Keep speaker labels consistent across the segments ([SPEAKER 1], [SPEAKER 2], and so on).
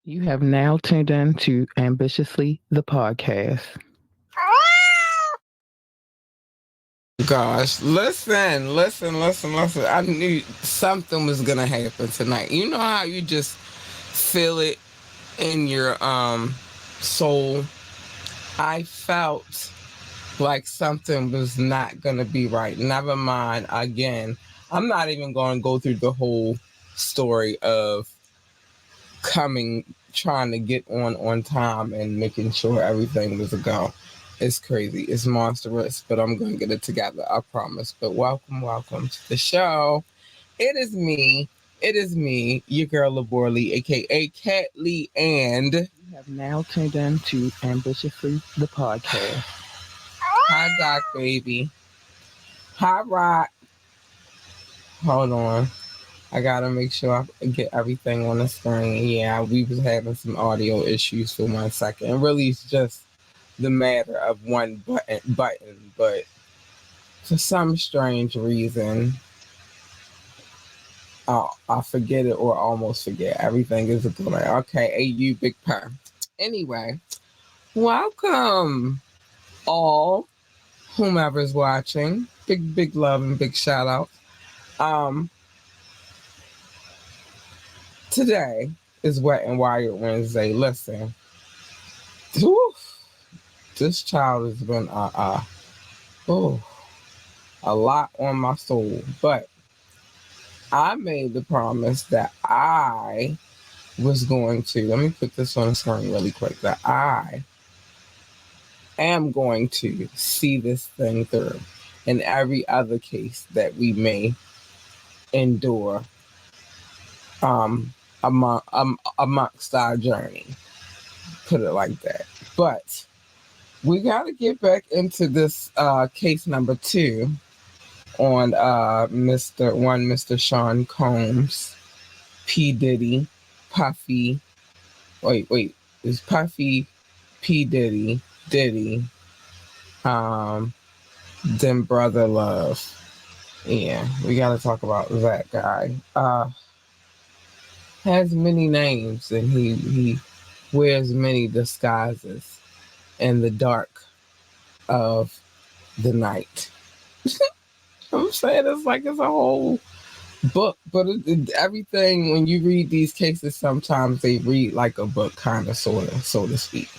[SPEAKER 1] You have now tuned in to Ambitiously the podcast.
[SPEAKER 2] Gosh, listen. I knew something was gonna happen tonight. You know how you just feel it in your soul? I felt like something was not gonna be right. Never mind. Again, I'm not even gonna go through the whole story of trying to get on time and making sure everything was a go. It's crazy. It's monstrous, but I'm going to get it together. I promise. But welcome to the show. It is me. It is me, your girl Laborly, aka Cat Lee, and
[SPEAKER 1] You have now tuned in to Ambitiously the podcast.
[SPEAKER 2] hi Doc baby. Hi Rock. Hold on. I gotta make sure I get everything on the screen. Yeah, we was having some audio issues for 1 second. It really is just the matter of one button, but for some strange reason, I forget it or almost forget. Everything is a blur. Okay, AU Big Purr. Anyway, welcome all whomever's watching. Big love and big shout out. Um, Today is Wet and Wired Wednesday. Listen, whew, this child has been oh, a lot on my soul, but I made the promise that I was going to, let me put this on the screen really quick, that I am going to see this thing through in every other case that we may endure amongst our journey. Put it like that. But we got to get back into this case number 2 on Mr. Sean Combs, P. Diddy, Puffy. Wait. It's Puffy, P. Diddy, then Brother Love. Yeah, we got to talk about that guy. Has many names and he wears many disguises in the dark of the night. I'm saying it's a whole book, but everything when you read these cases, sometimes they read like a book, kind of, sort of, so to speak.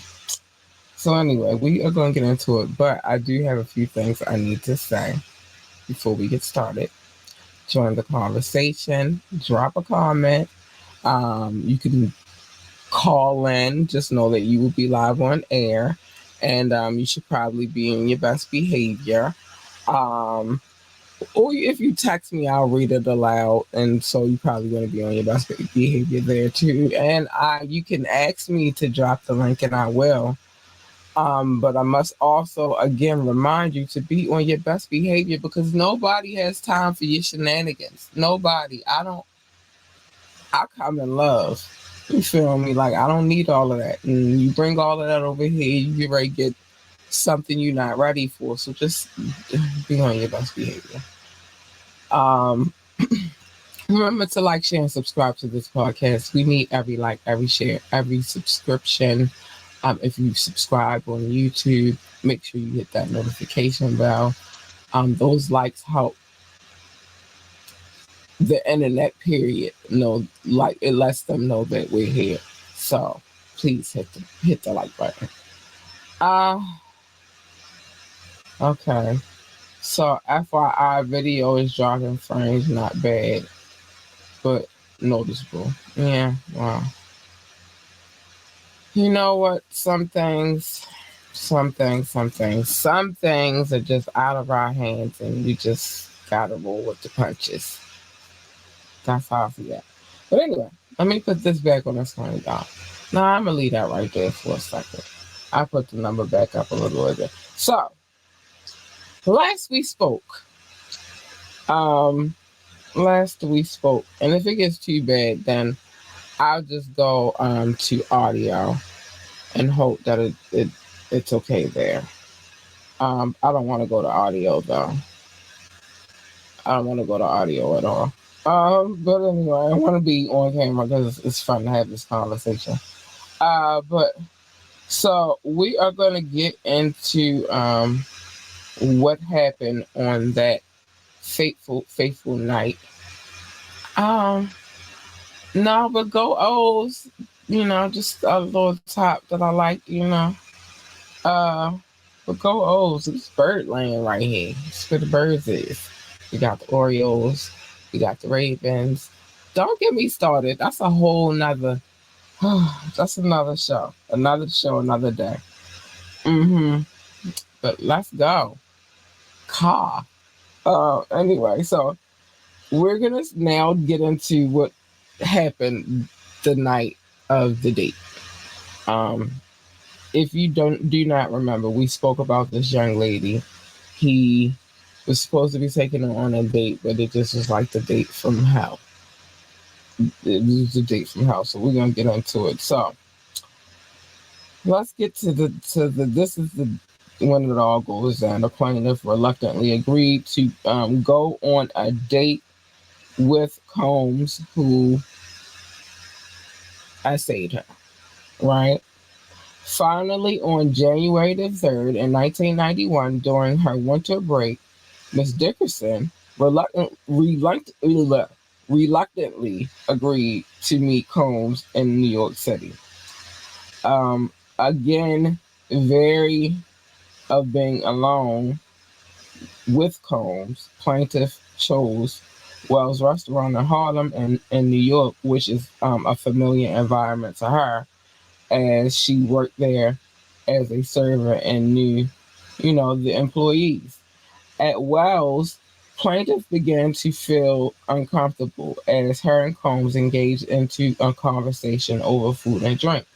[SPEAKER 2] So anyway, we are going to get into it, but I do have a few things I need to say before we get started. Join the conversation, drop a comment. You can call in. Just know that you will be live on air, and you should probably be in your best behavior. Or if you text me, I'll read it aloud, and so you're probably going to be on your best behavior there too. And you can ask me to drop the link, and I will. But I must also again remind you to be on your best behavior because nobody has time for your shenanigans. Nobody. I come in love. You feel me? Like I don't need all of that. And you bring all of that over here, you get ready to get something you're not ready for. So just be on your best behavior. Remember to like, share, and subscribe to this podcast. We need every like, every share, every subscription. If you subscribe on YouTube, make sure you hit that notification bell. Those likes help the internet period like it lets them know that we're here. So please hit the like button. Okay. So FYI, video is dropping frames, not bad, but noticeable. Yeah, wow. You know what? Some things are just out of our hands, and we just gotta roll with the punches. That's how I feel that. But anyway, let me put this back on the screen, y'all. Now I'm gonna leave that right there for a second. I put the number back up a little bit. So last we spoke, and if it gets too bad, then I'll just go to audio and hope that it's okay there. I don't want to go to audio though. I don't want to go to audio at all. But anyway, I want to be on camera because it's fun to have this conversation. But so we are gonna get into what happened on that fateful night. Um, no, but go O's. Just a little top that I like. Uh, but go O's. It's Birdland right here. It's where the birds is. We got the Orioles. We got the Ravens. Don't get me started. That's a whole nother. That's another show. Another show. Another day. Mm-hmm. But let's go. Car. Anyway, so we're gonna now get into what happened the night of the date. Um, if you do not remember, we spoke about this young lady. He was supposed to be taking her on a date, but it just was like the date from hell. It was the date from hell. So we're gonna get into it. So let's get to the this is the when it all goes down. The plaintiff reluctantly agreed to go on a date with Combs, who essayed her, right? Finally, on January the 3rd in 1991, during her winter break, Miss Dickerson reluctantly agreed to meet Combs in New York City. Again, very of being alone with Combs, plaintiff chose Wells Restaurant in Harlem in New York, which is a familiar environment to her, as she worked there as a server and knew, the employees. At Wells, plaintiff began to feel uncomfortable as her and Combs engaged into a conversation over food and drinks.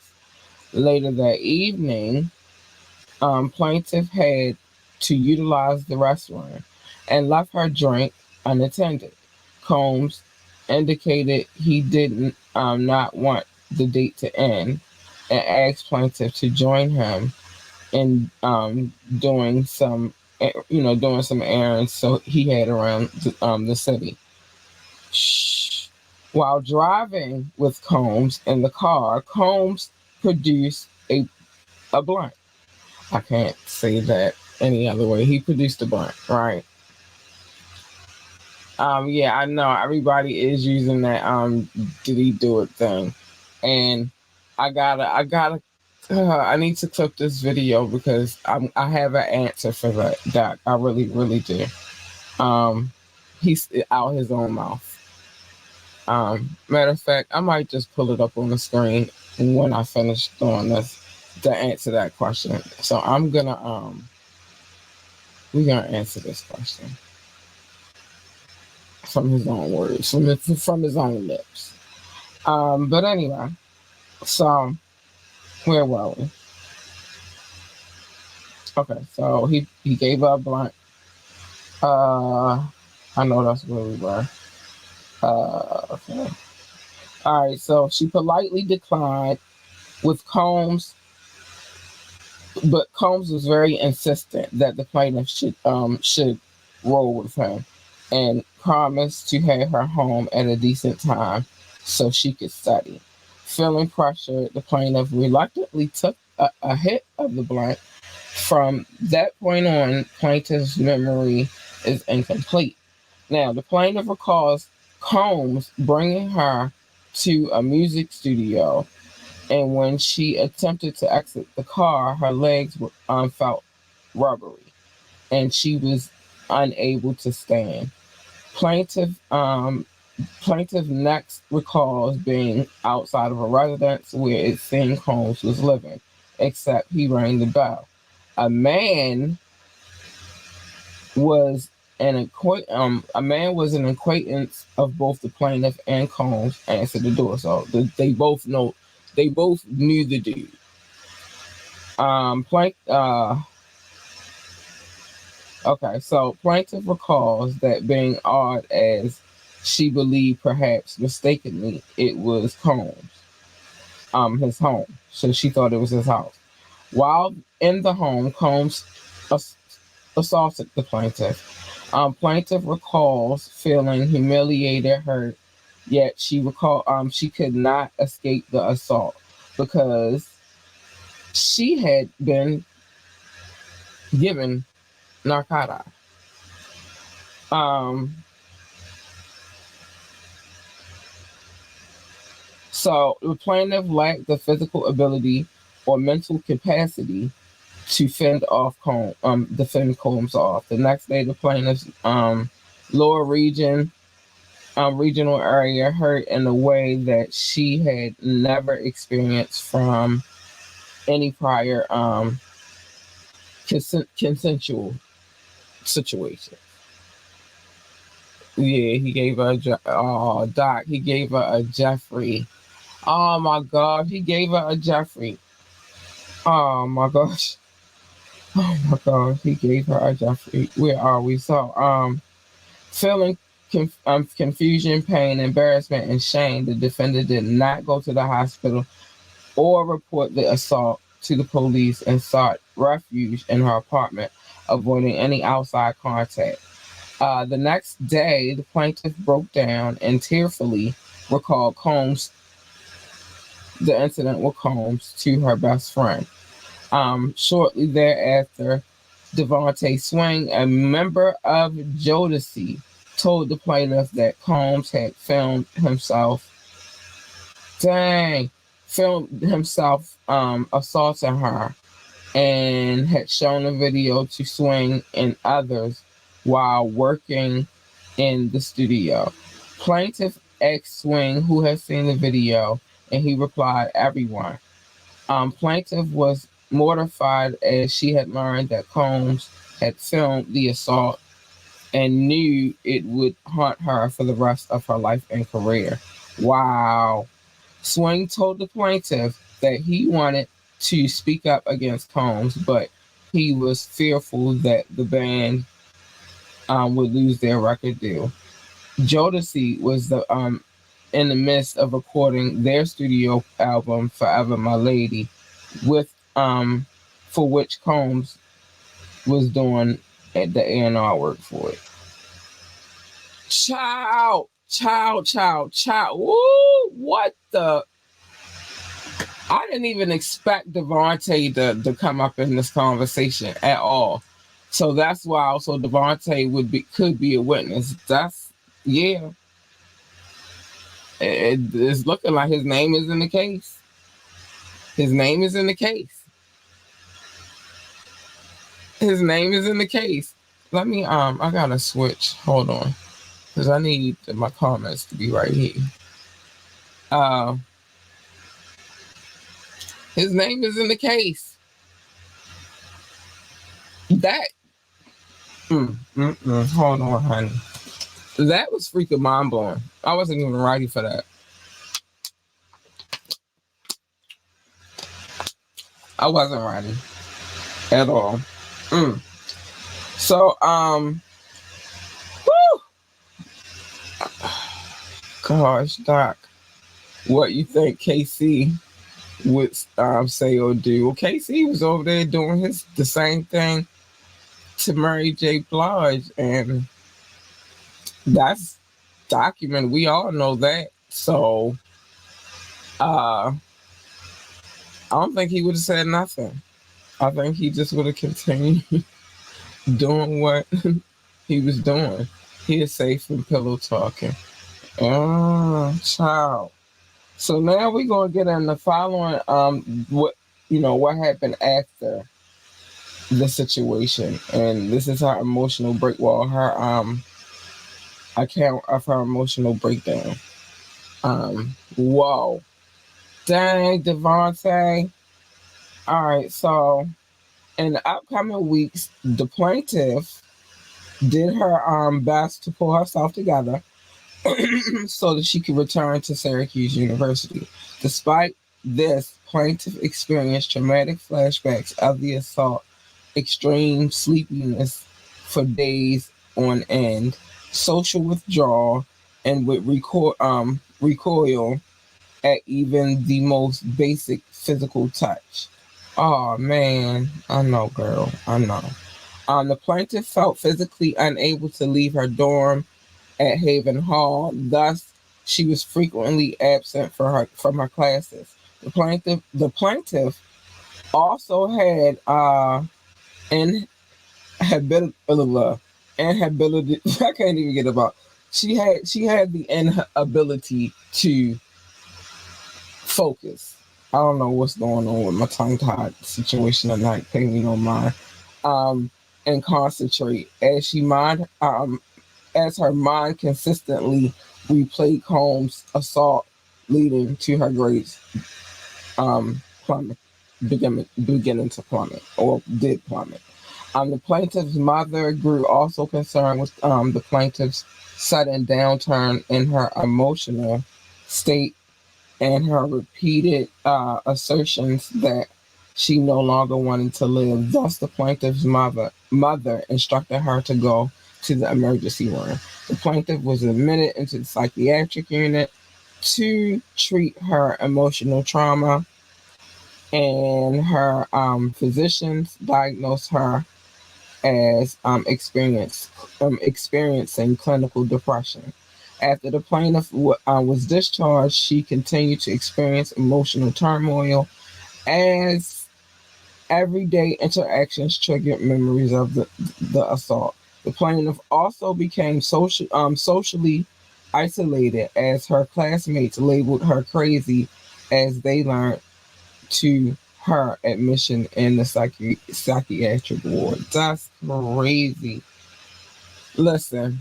[SPEAKER 2] Later that evening, plaintiff had to utilize the restaurant and left her drink unattended. Combs indicated he didn't not want the date to end and asked plaintiff to join him in doing some errands so he had around the city. While driving with Combs in the car, Combs produced a blunt. I can't say that any other way. He produced a blunt, right? Yeah, I know everybody is using that did he do it thing. And I need to clip this video because I have an answer for that. Doc. I really, really do. He's out his own mouth. Matter of fact, I might just pull it up on the screen when I finish doing this to answer that question. So we're gonna answer this question from his own words, from his own lips. But anyway, so where were we? Okay, so he gave up blunt. I know that's where we were. Okay. All right, so she politely declined with Combs, but Combs was very insistent that the plaintiff should roll with him and promised to have her home at a decent time so she could study. Feeling pressured, the plaintiff reluctantly took a hit of the blunt. From that point on, plaintiff's memory is incomplete. Now, the plaintiff recalls Combs bringing her to a music studio, and when she attempted to exit the car, her legs felt rubbery, and she was unable to stand. Plaintiff Plaintiff next recalls being outside of a residence where it seemed Combs was living, except he rang the bell. A man was an acquaintance of both the plaintiff and Combs answered the door. So they both knew the dude. Okay, so plaintiff recalls that being odd as she believed perhaps mistakenly it was Combs, his home. So she thought it was his house. While in the home, Combs assaulted the plaintiff. Plaintiff recalls feeling humiliated, hurt, yet she could not escape the assault. because she had been given narcotics. So the plaintiff lacked the physical ability or mental capacity to defend Combs off. The next day, the plaintiff's lower regional area hurt in a way that she had never experienced from any prior consensual situation. Yeah, he gave her Doc. He gave her a Jeffrey. Oh my God, he gave her a Jeffrey. Oh my gosh. Oh my gosh, he gave her a Jeffrey. Where are we? So, feeling confusion, pain, embarrassment, and shame, the defendant did not go to the hospital or report the assault to the police and sought refuge in her apartment, avoiding any outside contact. The next day, the plaintiff broke down and tearfully recalled the incident with Combs to her best friend. Shortly thereafter, Devontae Swing, a member of Jodeci, told the plaintiff that Combs had filmed himself assaulting her and had shown the video to Swing and others while working in the studio. Plaintiff asked Swing who had seen the video, and he replied, everyone. Plaintiff was mortified as she had learned that Combs had filmed the assault and knew it would haunt her for the rest of her life and career. Wow. Swing told the plaintiff that he wanted to speak up against Combs, but he was fearful that the band would lose their record deal. Jodeci was in the midst of recording their studio album Forever My Lady, for which Combs was doing at the A&R work for it. Child. Woo, what the? I didn't even expect Devontae to come up in this conversation at all. So that's why also Devontae could be a witness. It's looking like his name is in the case. His name is in the case. Let me I gotta switch. Hold on. Because I need my comments to be right here. His name is in the case. That hold on, honey. That was freaking mind blowing. I wasn't even ready for that. I wasn't ready at all. So, whew. Gosh, Doc, what you think KC would say or do? Well, KC was over there doing the same thing to Mary J. Blige, and that's documented. We all know that. So, I don't think he would have said nothing. I think he just would have continued doing what he was doing. He is safe from pillow talking. Child. So now we're gonna get in the following what happened after the situation, and this is her emotional her account of her emotional breakdown. Whoa. Dang, Devontae. All right, so in the upcoming weeks, the plaintiff did her best to pull herself together so that she could return to Syracuse University. Despite this, plaintiff experienced traumatic flashbacks of the assault, extreme sleepiness for days on end, social withdrawal, and would recoil at even the most basic physical touch. Oh man, I know, girl, I know. The plaintiff felt physically unable to leave her dorm at Haven Hall. Thus, she was frequently absent from her classes. The plaintiff also had inhabitability. I can't even get about. She had the inability to focus. I don't know what's going on with my tongue tied situation tonight. Pay me no mind. And concentrate as her mind consistently replayed Combs' assault, leading to her grades plummet, beginning to plummet, or did plummet. The plaintiff's mother grew also concerned with the plaintiff's sudden downturn in her emotional state and her repeated assertions that she no longer wanted to live. Thus, the plaintiff's mother instructed her to go to the emergency room. The plaintiff was admitted into the psychiatric unit to treat her emotional trauma, and her physicians diagnosed her as experiencing clinical depression. After the plaintiff was discharged, she continued to experience emotional turmoil as everyday interactions triggered memories of the assault. The plaintiff also became socially isolated as her classmates labeled her crazy as they learned to her admission in the psychiatric ward. That's crazy. Listen,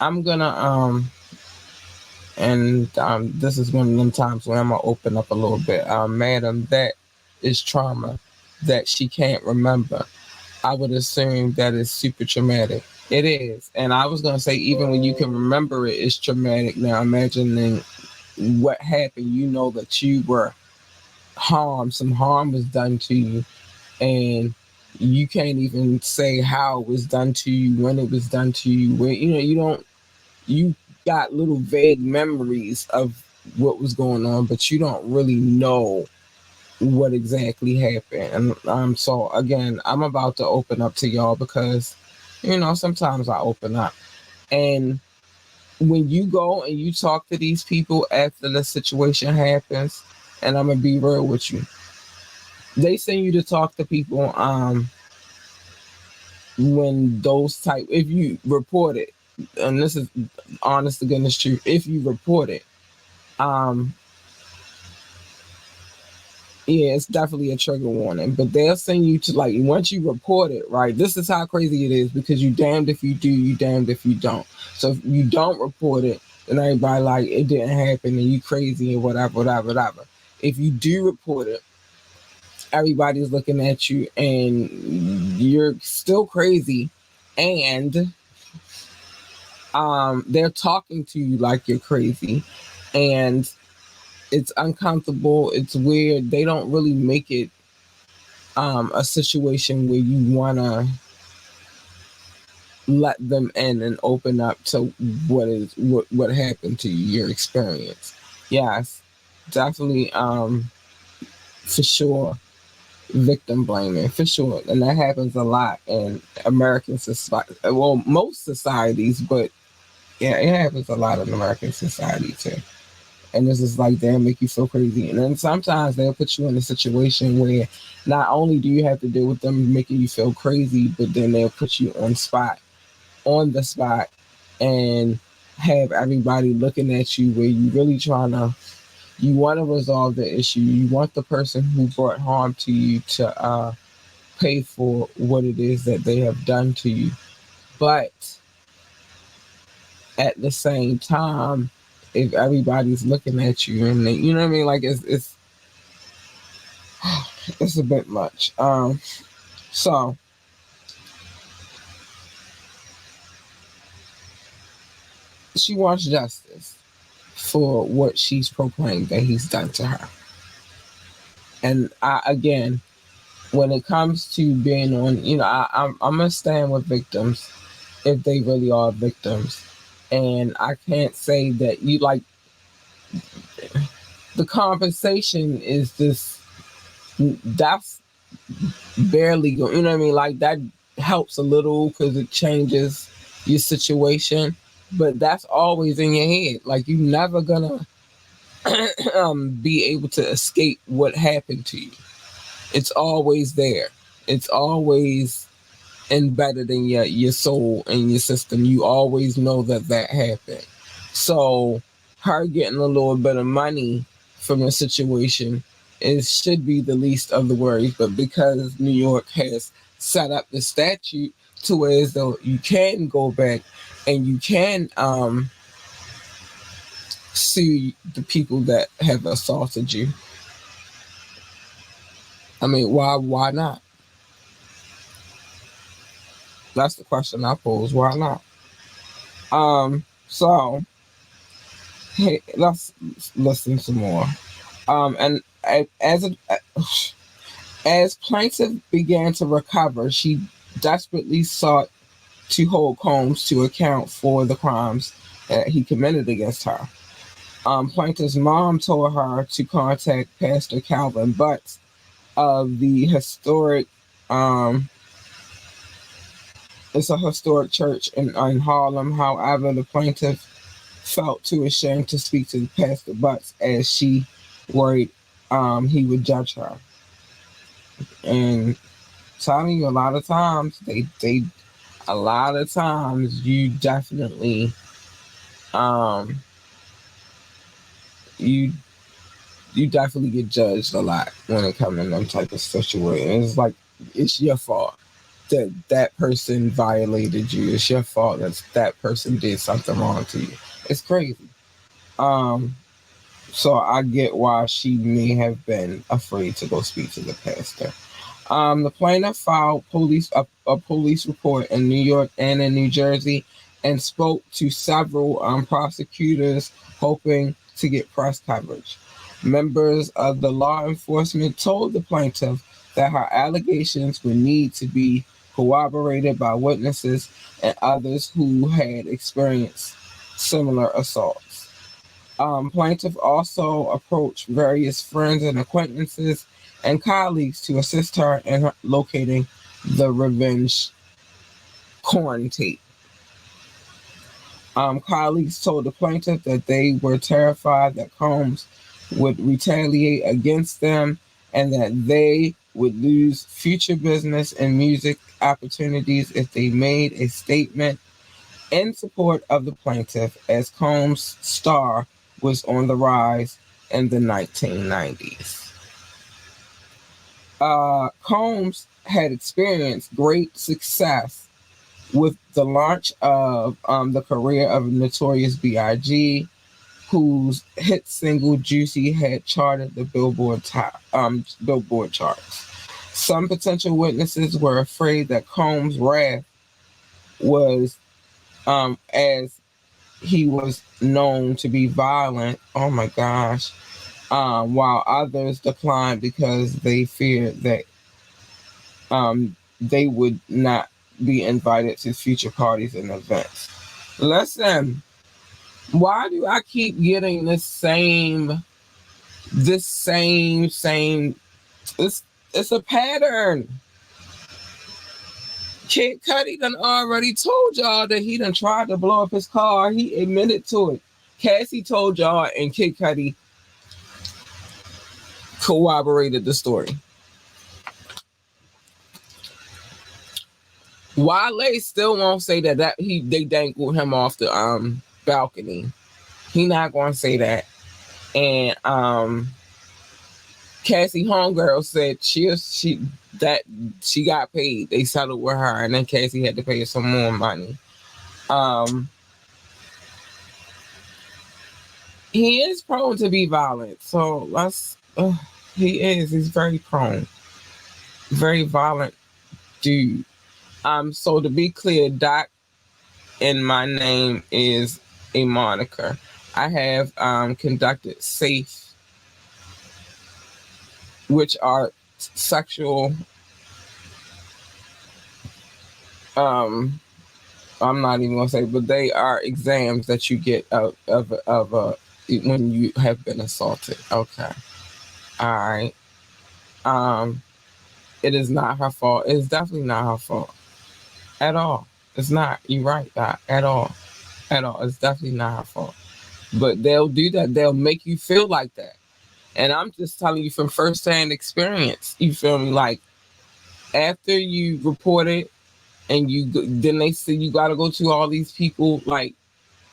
[SPEAKER 2] I'm gonna and this is one of them times where I'm gonna open up a little bit. Madam, that is trauma that she can't remember. I would assume that is super traumatic. It is, and I was gonna say even when you can remember it, it's traumatic. Now imagining what happened, you know that you were harmed, some harm was done to you, and you can't even say how it was done to you, when it was done to you, where you got little vague memories of what was going on, but you don't really know what exactly happened. And so again, I'm about to open up to y'all because sometimes I open up, and when you go and you talk to these people after the situation happens, and I'm gonna be real with you, they send you to talk to people when those type, if you report it, and this is honest to goodness truth, if you report it, um yeah, it's definitely a trigger warning. But they'll send you to, like, once you report it, right? This is how crazy it is, because you damned if you do, you damned if you don't. So if you don't report it, then everybody like it didn't happen and you crazy and whatever. If you do report it, everybody's looking at you and you're still crazy, and they're talking to you like you're crazy, and it's uncomfortable, it's weird. They don't really make it a situation where you want to let them in and open up to what happened to you, your experience. Yes, definitely, for sure, victim blaming, for sure. And that happens a lot in American society, well, most societies, but yeah, it happens a lot in American society too. And this is like, they'll make you feel crazy. And then sometimes they'll put you in a situation where not only do you have to deal with them making you feel crazy, but then they'll put you on the spot, and have everybody looking at you where you want to resolve the issue. You want the person who brought harm to you to pay for what it is that they have done to you. But at the same time, if everybody's looking at you and you know what I mean, like it's a bit much. So she wants justice for what she's proclaimed that he's done to her. And again, when it comes to being on, I'm gonna stand with victims if they really are victims, and I can't say that you like the compensation is just that's barely going. You know what I mean? Like that helps a little because it changes your situation, but that's always in your head. Like you never gonna be able to escape what happened to you. It's always there. It's always embedded in your soul and your system. You always know that happened. So her getting a little bit of money from the situation should be the least of the worries. But because New York has set up the statute to where as though you can go back and you can sue the people that have assaulted you. I mean, why not? That's the question I pose. Why not? So hey, let's listen some more. And as plaintiff began to recover, she desperately sought to hold Combs to account for the crimes that he committed against her. Plaintiff's mom told her to contact Pastor Calvin Butts of the historic, it's a historic church in Harlem. However, the plaintiff felt too ashamed to speak to Pastor Butts as she worried he would judge her. And telling you, a lot of times you definitely you definitely get judged a lot when it comes to them type of situations. It's like it's your fault that person violated you. It's your fault that person did something wrong to you. It's crazy. So I get why she may have been afraid to go speak to the pastor. The plaintiff filed a police report in New York and in New Jersey and spoke to several prosecutors hoping to get press coverage. Members of the law enforcement told the plaintiff that her allegations would need to be corroborated by witnesses and others who had experienced similar assaults. Plaintiff also approached various friends and acquaintances and colleagues to assist her in locating the revenge corn tape. Colleagues told the plaintiff that they were terrified that Combs would retaliate against them and that they would lose future business and music opportunities if they made a statement in support of the plaintiff, as Combs' star was on the rise in the 1990s. Combs had experienced great success with the launch of the career of Notorious B.I.G., whose hit single "Juicy" had charted the Billboard charts. Some potential witnesses were afraid that Combs' wrath was, as he was known to be violent. Oh my gosh. While others declined because they feared that they would not be invited to future parties and events. Listen, why do I keep getting this same? It's a pattern. Kid Cudi done already told y'all that he done tried to blow up his car. He admitted to it. Cassie told y'all, and Kid Cudi corroborated the story. Wale still won't say that they dangled him off the balcony. He not gonna say that. And Cassie homegirl said she got paid. They settled with her, and then Cassie had to pay some more money. He is prone to be violent, so he's very prone, very violent dude. So to be clear, Doc in my name is a moniker. I have conducted SAFE, which are sexual. I'm not even gonna say, but they are exams that you get of when you have been assaulted. Okay, all right. It is not her fault. It's definitely not her fault at all. It's not. You're right, Doc. At all. It's definitely not her fault. But they'll do that. They'll make you feel like that. And I'm just telling you from firsthand experience. You feel me? Like after you report it, and then they say you got to go to all these people. Like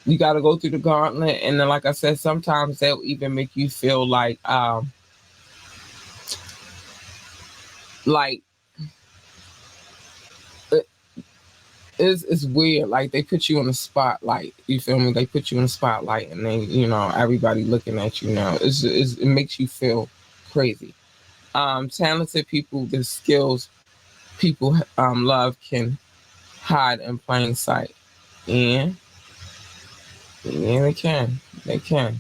[SPEAKER 2] you got to go through the gauntlet, and then, like I said, sometimes they'll even make you feel like it's weird. Like they put you in the spotlight. You feel me? They put you in the spotlight, and then everybody looking at you now. It makes you feel crazy. Talented people, the skills people love can hide in plain sight. And yeah, they can. They can.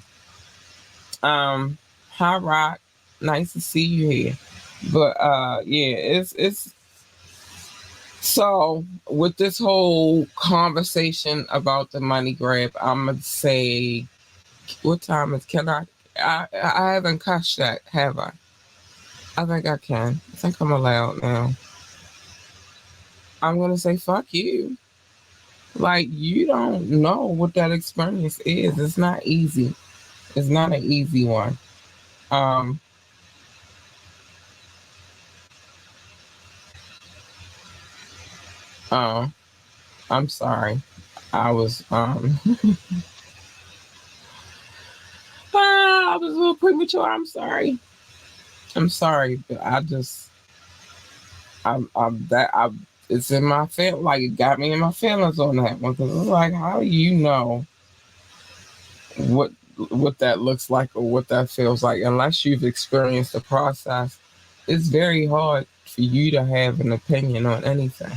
[SPEAKER 2] Hi Rock, nice to see you here. But yeah, it's so with this whole conversation about the money grab, I'm gonna say, what time is? Can I haven't cussed that, have I? I think I can. I think I'm allowed now. I'm gonna say fuck you. Like you don't know what that experience is. It's not easy. It's not an easy one. Um, uh, I'm sorry. I was I was a little premature. I'm sorry. I'm sorry, but I it's in my feel like it got me in my feelings on that one because it's like, how do you know what what that looks like or what that feels like unless you've experienced the process? It's very hard for you to have an opinion on anything,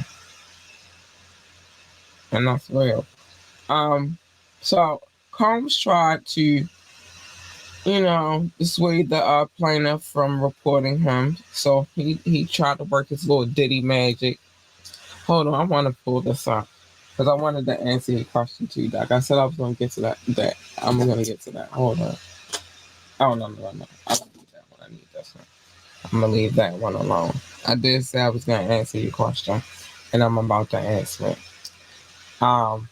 [SPEAKER 2] and that's real. Um, so Combs tried to dissuade the plaintiff from reporting him. So he tried to work his little ditty magic. Hold on, I want to pull this up because I wanted to answer your question too, Doc. I said I was going to get to that. I'm going to get to that. Hold on. Oh, no. I don't need that one. I need this one. I'm going to leave that one alone. I did say I was going to answer your question, and I'm about to answer it. Hold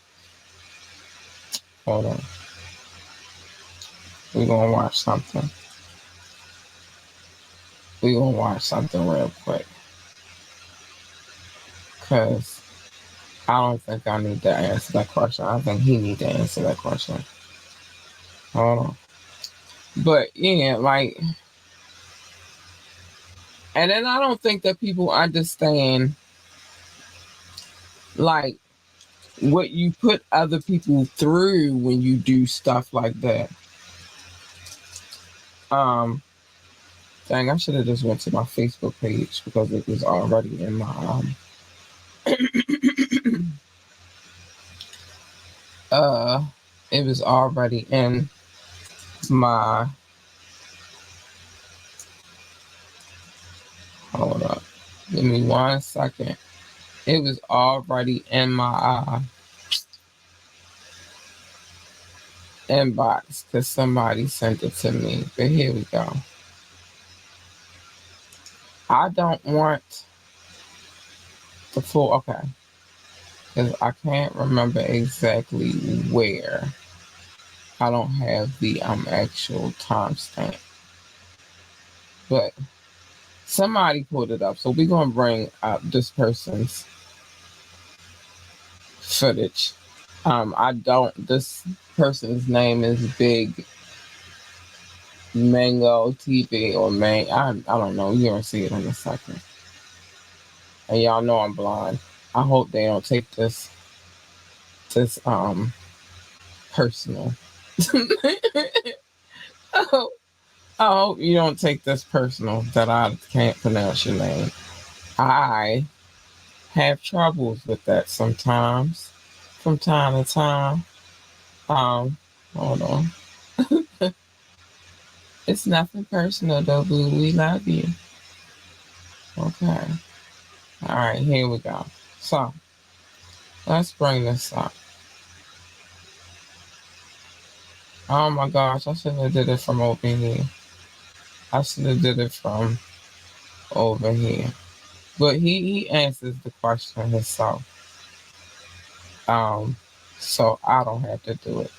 [SPEAKER 2] on. We're going to watch something. We're going to watch something real quick. Because I don't think I need to answer that question. I think he need to answer that question. Hold on. But yeah, like, and then I don't think that people understand like what you put other people through when you do stuff like that. Dang, I should have just went to my Facebook page because it was already in my it was already in my hold up. Give me 1 second. It was already in my inbox because somebody sent it to me. But here we go. I don't want the full, okay, because I can't remember exactly where. I don't have the actual timestamp, but somebody pulled it up. So we're going to bring up this person's footage. This person's name is Big Mango TV or I don't know. You're going to see it in a second. And y'all know I'm blind. I hope they don't take this personal. I hope you don't take this personal that I can't pronounce your name. I have troubles with that sometimes, from time to time. Hold on. It's nothing personal though, boo. We love you. Okay. All right, here we go. So let's bring this up. Oh my gosh, I should have did it from over here. I should have did it from over here. But he answers the question himself. So I don't have to do it.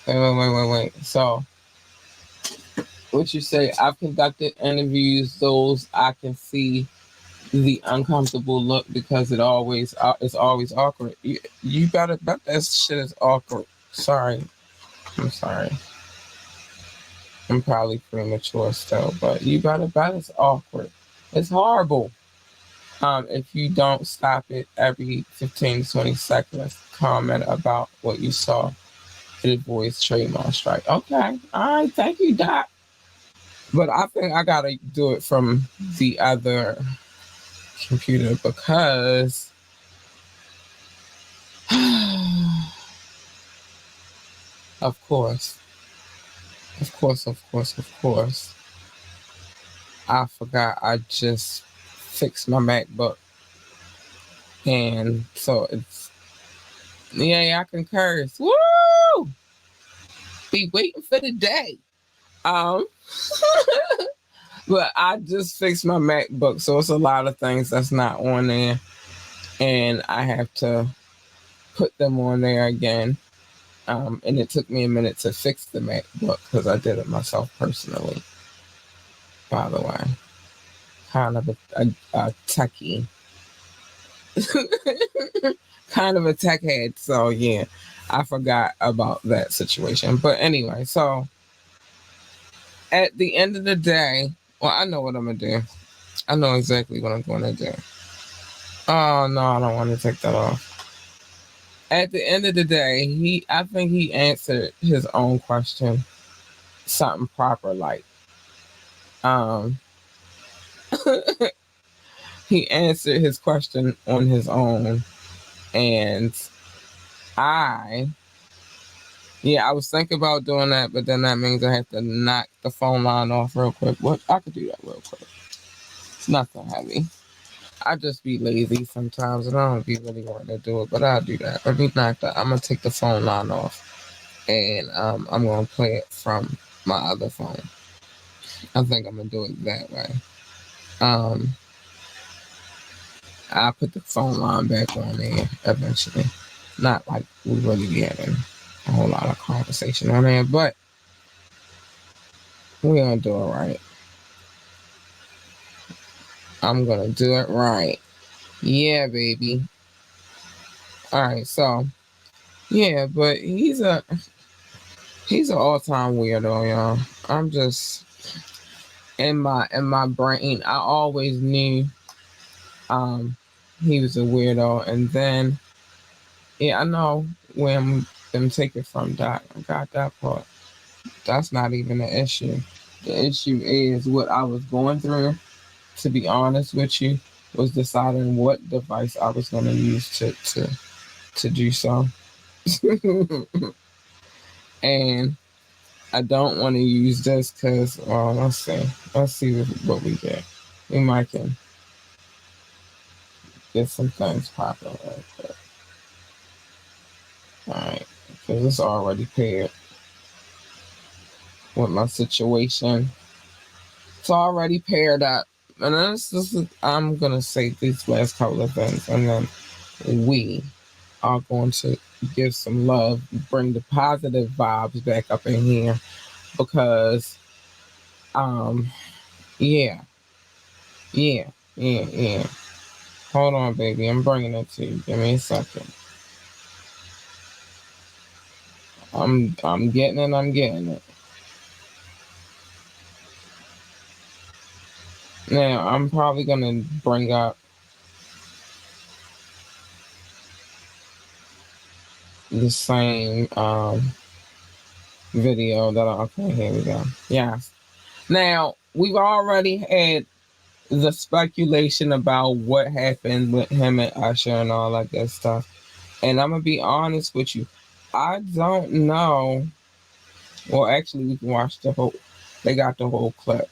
[SPEAKER 2] Wait. So, what you say? I've conducted interviews. Those I can see the uncomfortable look because it's always awkward. You better bet that shit is awkward. Sorry, I'm sorry. I'm probably premature still, but you better bet it's awkward. It's horrible. If you don't stop it every 15 to 20 seconds, comment about what you saw. It avoids trademark strike. Okay, all right, thank you, Doc. But I think I gotta do it from the other computer because of course, of course. I forgot I just fixed my MacBook. And so it's, yeah, I can curse. Woo! Be waiting for the day. Um, but I just fixed my MacBook, so it's a lot of things that's not on there. And I have to put them on there again. And it took me a minute to fix the MacBook because I did it myself personally, by the way. Kind of a techie. Kind of a tech head. So, yeah, I forgot about that situation. But anyway, so at the end of the day, well, I know what I'm going to do. I know exactly what I'm going to do. Oh, no, I don't want to take that off. At the end of the day, I think he answered his own question, something proper like. He answered his question on his own, and I was thinking about doing that, but then that means I have to knock the phone line off real quick. What I could do that real quick. It's nothing heavy. I just be lazy sometimes, and I don't be really wanting to do it, but I'll do that. Let me knock that. I'm gonna take the phone line off, and I'm gonna play it from my other phone. I think I'm gonna do it that way. I'll put the phone line back on there eventually. Not like we really be having a whole lot of conversation on there, but we're gonna do it right. I'm gonna do it right. Yeah, baby. Alright, so yeah, but he's an all-time weirdo, y'all. I'm just in my brain, I always knew he was a weirdo, and then I know where I'm gonna take it from, Doc. I got that part. That's not even an issue. The issue is what I was going through, to be honest with you, was deciding what device I was going to use to do so. And I don't want to use this because, well, let's see what we get. We might can get some things popping real quick. Alright, because it's already paired with my situation. It's already paired up. And I'm going to say these last couple of things, and then we are going to give some love, bring the positive vibes back up in here, because, yeah. Hold on, baby. I'm bringing it to you. Give me a second. I'm getting it. Now, I'm probably going to bring up the same video that okay, here we go. Yeah. Now, we've already had the speculation about what happened with him and Usher and all that good stuff. And I'm going to be honest with you. I don't know. Well, actually, we can watch they got the whole clip.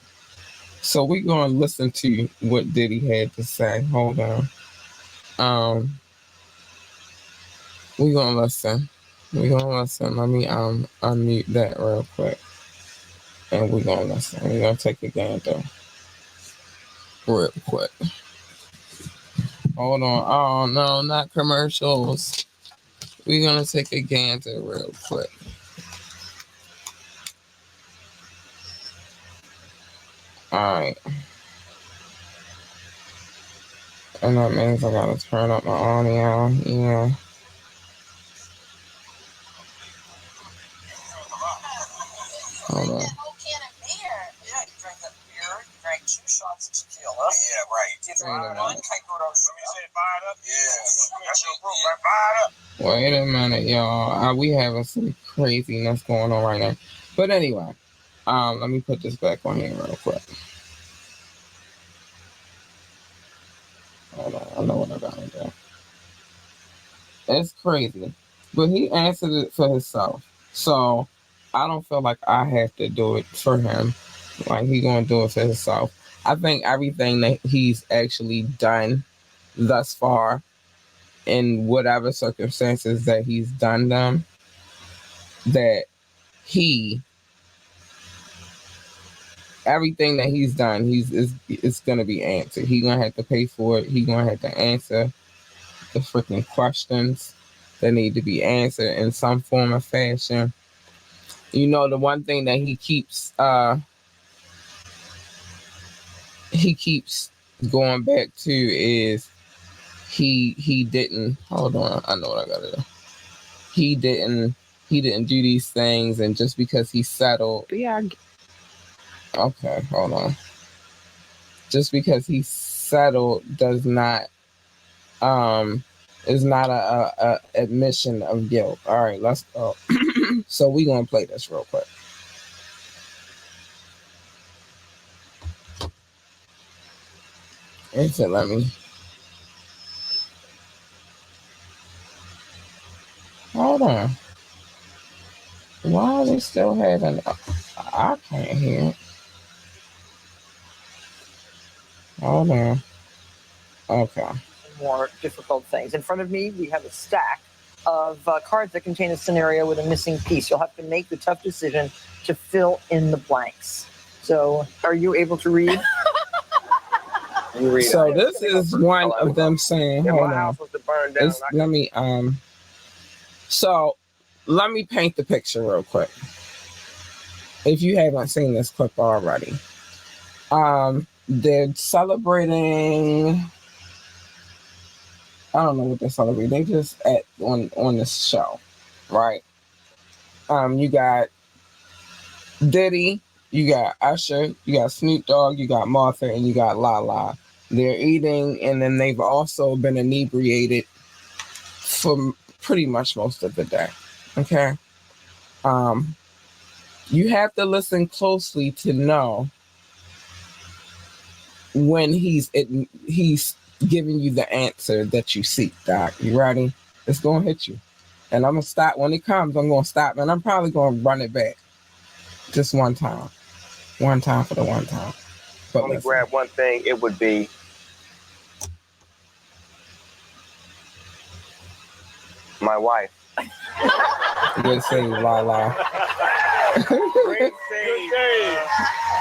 [SPEAKER 2] So we're going to listen to what Diddy had to say. Hold on. We're going to listen. Let me unmute that real quick. And we're going to listen. We're going to take a gander real quick. Hold on. Oh, no, not commercials. We're going to take a gander real quick. Alright. And that means I gotta turn up my audio. Yeah. Hold on. Wait a minute, y'all. We having some craziness going on right now. But anyway, let me put this back on here real quick. Hold on, I know what I gotta do. It's crazy. But he answered it for himself. So I don't feel like I have to do it for him. Like he gonna do it for himself. I think everything that he's actually done thus far in whatever circumstances that he's done them, that everything that he's done, it's gonna be answered. He's gonna have to pay for it. He's gonna have to answer the freaking questions that need to be answered in some form or fashion. You know, the one thing that he keeps going back to is he didn't, hold on, I know what I gotta do. He didn't do these things, and just because he settled.
[SPEAKER 1] Yeah.
[SPEAKER 2] Okay, hold on. Just because he settled does not is not a admission of guilt. All right, let's go. So we gonna play this real quick. If it let me. Hold on. Why are they still having? I can't hear it. Hold on. Okay.
[SPEAKER 3] More difficult things. In front of me, we have a stack of cards that contain a scenario with a missing piece. You'll have to make the tough decision to fill in the blanks. So, are you able to read?
[SPEAKER 2] You read. So this is one of them saying,
[SPEAKER 4] "If
[SPEAKER 2] hold
[SPEAKER 4] my house was to burn down,
[SPEAKER 2] let me So let me paint the picture real quick. If you haven't seen this clip already, they're celebrating. I don't know what they're celebrating. They just on this show, right? You got Diddy, you got Usher, you got Snoop Dogg, you got Martha, and you got Lala. They're eating, and then they've also been inebriated for pretty much most of the day. Okay. You have to listen closely to know when he's giving you the answer that you seek, Doc. You ready? It's gonna hit you. And I'm gonna stop when it comes, I'm gonna stop, and I'm probably gonna run it back. Just one time. One time for the one time. But
[SPEAKER 4] let me grab one thing, it would be my wife.
[SPEAKER 2] Good save, Lala.
[SPEAKER 4] Great save.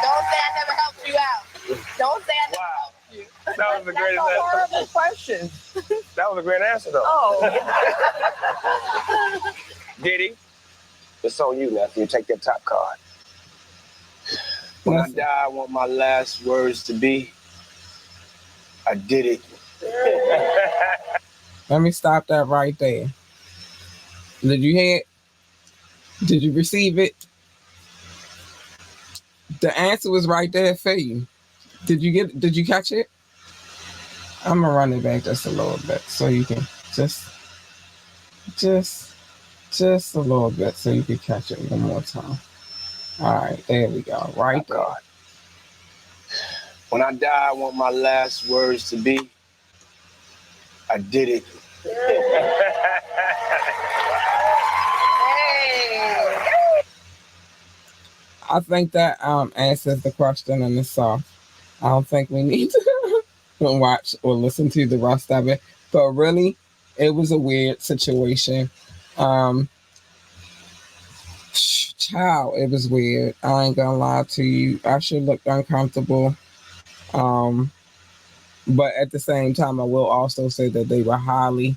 [SPEAKER 5] Don't say I never helped you out. Don't say I never helped you.
[SPEAKER 4] That was the greatest
[SPEAKER 3] That's a
[SPEAKER 4] answer.
[SPEAKER 3] horrible question.
[SPEAKER 4] That was a great answer, though.
[SPEAKER 3] Oh.
[SPEAKER 4] Diddy, it's on you, nephew. Take that top card. When I die, I want my last words to be, I did it.
[SPEAKER 2] Let me stop that right there. Did you hear it? Did you receive it? The answer was right there for you. Did you catch it? I'm gonna run it back just a little bit so you can just a little bit so you can catch it one more time. All right, there we go. Right there.
[SPEAKER 4] When I die, I want my last words to be, I did it.
[SPEAKER 2] I think that answers the question in itself. I don't think we need to watch or listen to the rest of it. But really, it was a weird situation. Child, it was weird. I ain't gonna lie to you. I should look uncomfortable. But at the same time, I will also say that they were highly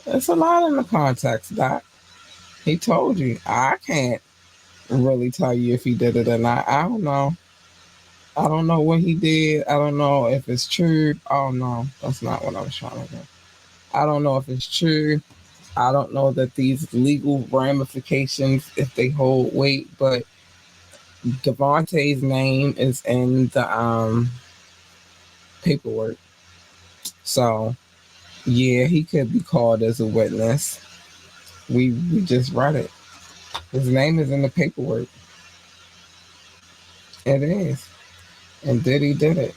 [SPEAKER 2] It's a lot in the context, Doc. He told you. I can't really tell you if he did it or not. I don't know. I don't know what he did. I don't know if it's true. Oh no, that's not what I was trying to do. I don't know if it's true. I don't know that these legal ramifications, if they hold weight, but Devontae's name is in the paperwork. So yeah, he could be called as a witness. We just read it. His name is in the paperwork. It is. And Diddy did it.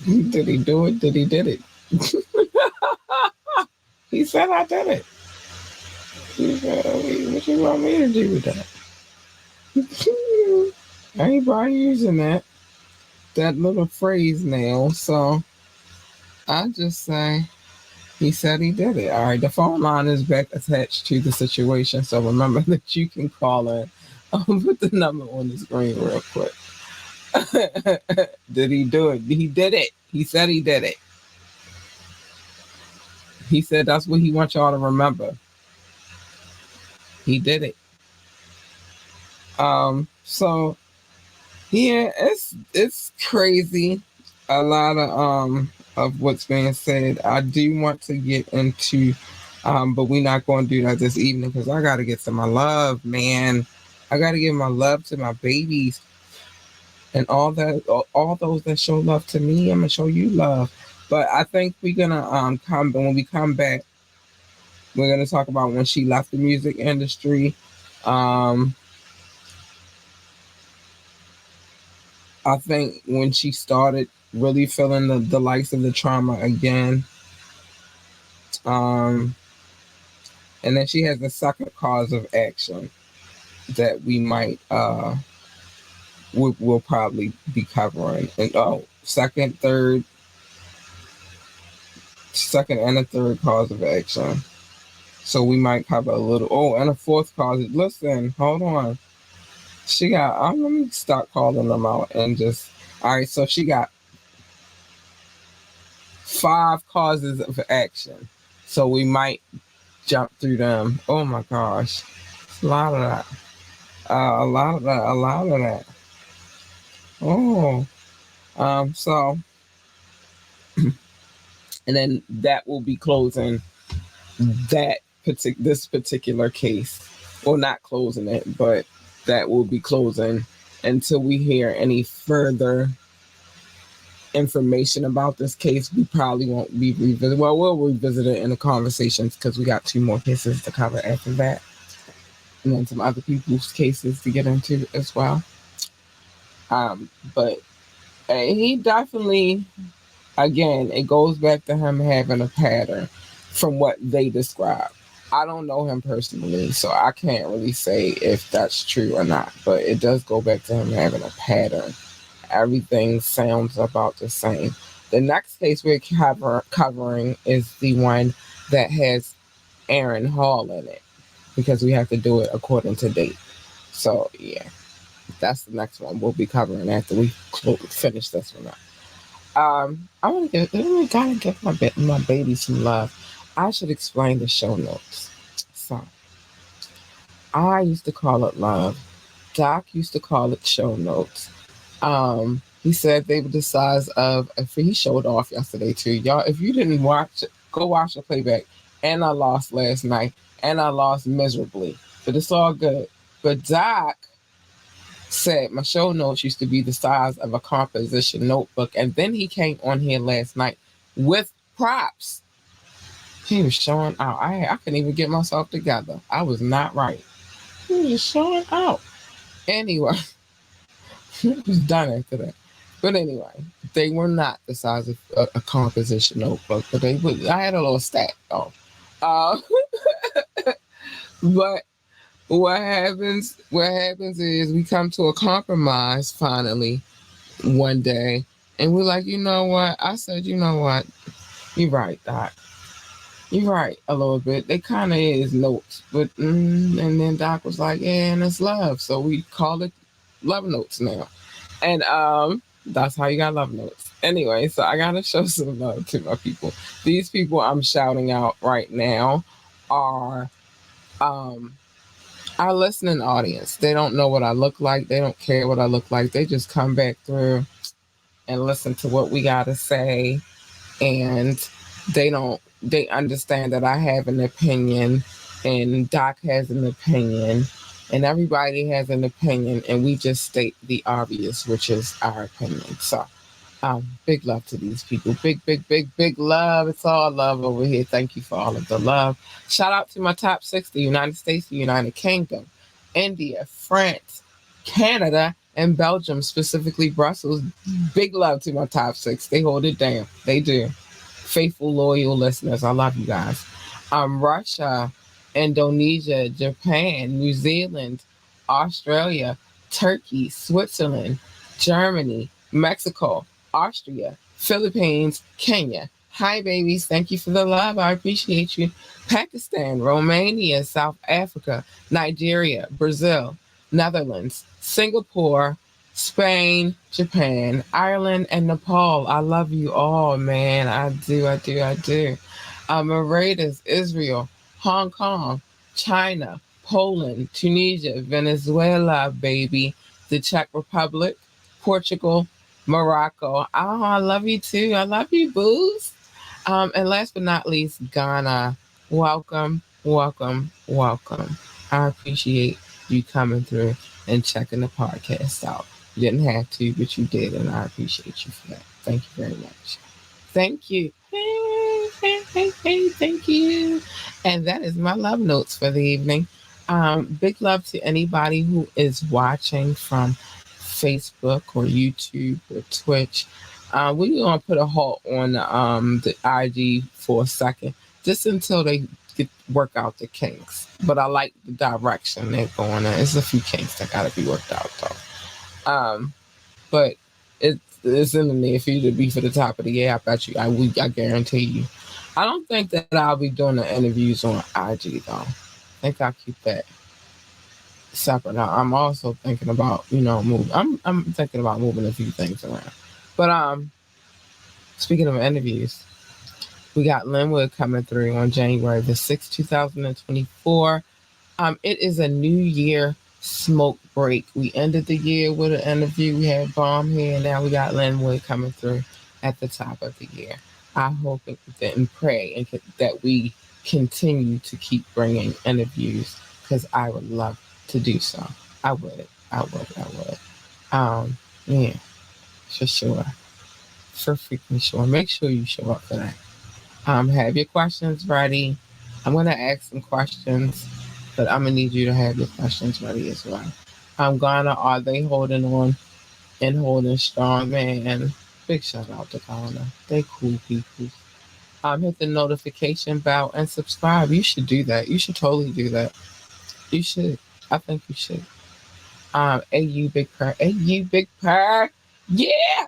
[SPEAKER 2] Did he do it? Did he did it? He said I did it. He said, what you want me to do with that? Everybody using that little phrase now. So I just say he said he did it. All right, the phone line is back attached to the situation. So remember that you can call in. I'll put the number on the screen real quick. Did he do it? He did it. He said he did it. He said that's what he wants y'all to remember. He did it. So yeah, it's crazy. A lot of what's being said. I do want to get into but we're not going to do that this evening because I got to get to my love, man. I got to give my love to my babies and all those that show love to me. I'm gonna show you love. But I think we're gonna when we come back, we're gonna talk about when she left the music industry. I think when she started really feeling the likes of the trauma again. And then she has a second cause of action that we might we'll probably be covering. And second and a third cause of action. So we might cover a little. Oh, and a fourth cause. Listen, hold on. She got. Let me start calling them out and just. All right. So she got 5 causes of action. So we might jump through them. Oh my gosh, it's a lot of that. A lot of that. Oh. So. And then that will be closing this particular case. Well, not closing it, but that will be closing until we hear any further information about this case. We probably won't be revisiting. Well, we'll revisit it in the conversations because we got 2 more cases to cover after that. And then some other people's cases to get into as well. But he definitely... Again, it goes back to him having a pattern from what they describe. I don't know him personally, so I can't really say if that's true or not, but it does go back to him having a pattern. Everything sounds about the same. The next case we're covering is the one that has Aaron Hall in it because we have to do it according to date. So, yeah, that's the next one we'll be covering after we finish this one up. I gotta give my baby some love. I should explain the show notes. So, I used to call it love. Doc used to call it show notes. He said they were the size of. He showed off yesterday too, y'all. If you didn't watch it, go watch the playback. And I lost last night, and I lost miserably, but it's all good. But Doc said my show notes used to be the size of a composition notebook, and then he came on here last night with props. He was showing out. I couldn't even get myself together. I was not right. He was just showing out. Anyway, I was done after that. But anyway, they were not the size of a composition notebook, but I had a little stack though. But what happens is we come to a compromise finally one day, and we're like, you know what? I said, you know what? You're right, Doc. You're right a little bit. They kind of is notes, but and then Doc was like, yeah, and it's love, so we call it love notes now, and that's how you got love notes. Anyway, so I gotta show some love to my people. These people I'm shouting out right now are our listening audience. They don't know what I look like. They don't care what I look like. They just come back through and listen to what we got to say. And they understand that I have an opinion and Doc has an opinion and everybody has an opinion, and we just state the obvious, which is our opinion. So big love to these people. Big love. It's all love over here. Thank you for all of the love. Shout out to my top 6, the United States, the United Kingdom, India, France, Canada, and Belgium, specifically Brussels. Big love to my top 6. They hold it down. They do. Faithful, loyal listeners. I love you guys. Russia, Indonesia, Japan, New Zealand, Australia, Turkey, Switzerland, Germany, Mexico, Austria, Philippines, Kenya. Hi, babies. Thank you for the love. I appreciate you. Pakistan, Romania, South Africa, Nigeria, Brazil, Netherlands, Singapore, Spain, Japan, Ireland, and Nepal. I love you all, man. I do. Mauritius, Israel, Hong Kong, China, Poland, Tunisia, Venezuela, baby, the Czech Republic, Portugal, Morocco. Oh, I love you too. I love you, booze. And last but not least, Ghana. Welcome. I appreciate you coming through and checking the podcast out. You didn't have to, but you did, and I appreciate you for that. Thank you very much. Thank you. Hey, thank you. And that is my love notes for the evening. Big love to anybody who is watching from Facebook or YouTube or Twitch. We're going to put a halt on the IG for a second, just until they work out the kinks. But I like the direction they're going in. There's a few kinks that got to be worked out, though. But it's in the near future to be for the top of the year. I bet you. I guarantee you. I don't think that I'll be doing the interviews on IG, though. I think I'll keep that separate. Now, I'm also thinking about, moving. I'm thinking about moving a few things around. But speaking of interviews, we got Linwood coming through on January the 6th, 2024. It is a new year smoke break. We ended the year with an interview. We had Bomb here, and now we got Linwood coming through at the top of the year. I hope and pray that we continue to keep bringing interviews, because I would love to do so. I would. Yeah, for sure. For freaking sure. Make sure you show up for that. Have your questions ready. I'm going to ask some questions, but I'm going to need you to have your questions ready as well. Ghana, are they holding on and holding strong, man? Big shout out to Ghana. They cool people. Hit the notification bell and subscribe. You should do that. You should totally do that. You should. I think you should. AU Big Purr. AU Big Purr. Yeah!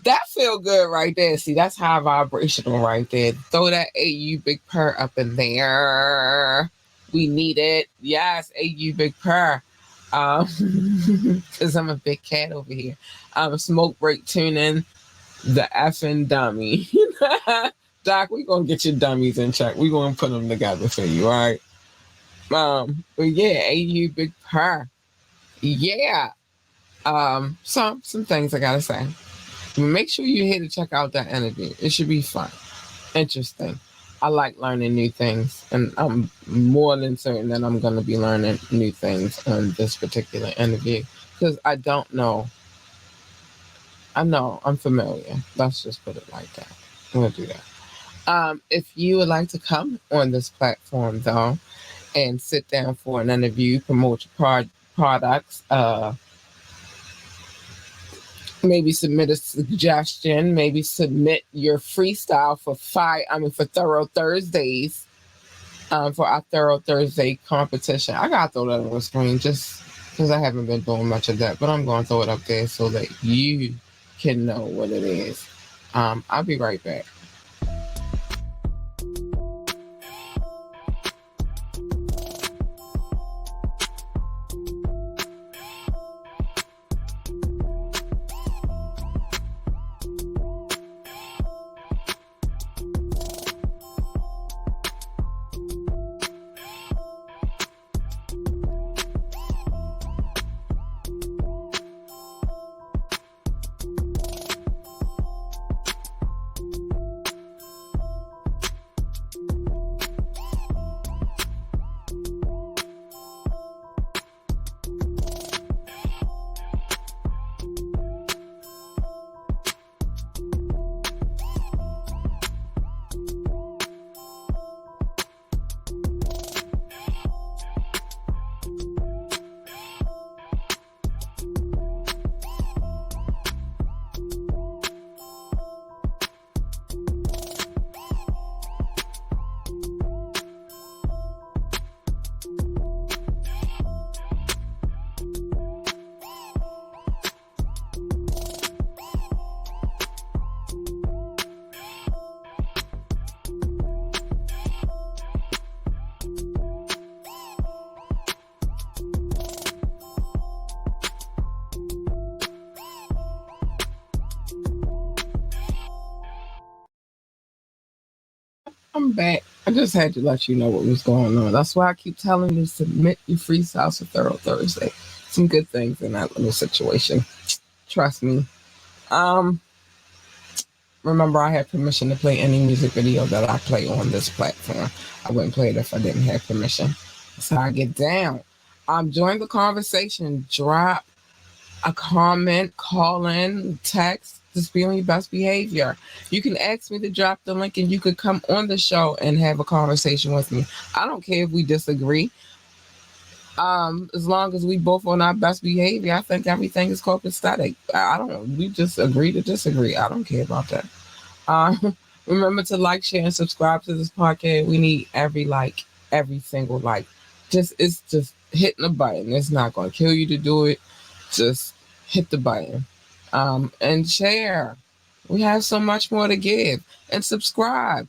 [SPEAKER 2] That feel good right there. See, that's high vibrational right there. Throw that AU Big Purr up in there. We need it. Yes, AU Big Purr. Because I'm a big cat over here. Smoke break tuning. The effing dummy. Doc, we're going to get your dummies in check. We're going to put them together for you, all right? But yeah, AU Big Purr. Yeah. Some things I got to say. Make sure you're here to check out that interview. It should be fun. Interesting. I like learning new things, and I'm more than certain that I'm going to be learning new things on this particular interview, because I don't know. I know I'm familiar. Let's just put it like that. I'm going to do that. If you would like to come on this platform, though, and sit down for an interview, promote your products, maybe submit a suggestion, maybe submit your freestyle for Thorough Thursdays, for our Thorough Thursday competition. I gotta throw that on the screen just because I haven't been doing much of that, but I'm going to throw it up there so that you can know what it is. I'll be right back. I'm back. I just had to let you know what was going on. That's why I keep telling you to submit your freestyles for Thorough Thursday. Some good things in that little situation. Trust me. Um, Remember, I had permission to play any music video that I play on this platform. I wouldn't play it if I didn't have permission. That's how I get down. Join the conversation. Drop a comment, call in, text. Just be on your best behavior. You can ask me to drop the link and you could come on the show and have a conversation with me. I don't care if we disagree. As long as we both on our best behavior, I think everything is copacetic. I don't. We just agree to disagree. I don't care about that. Remember to like, share, and subscribe to this podcast. We need every like, every single like. It's just hitting the button. It's not going to kill you to do it. Just hit the button. And share. We have so much more to give. And subscribe.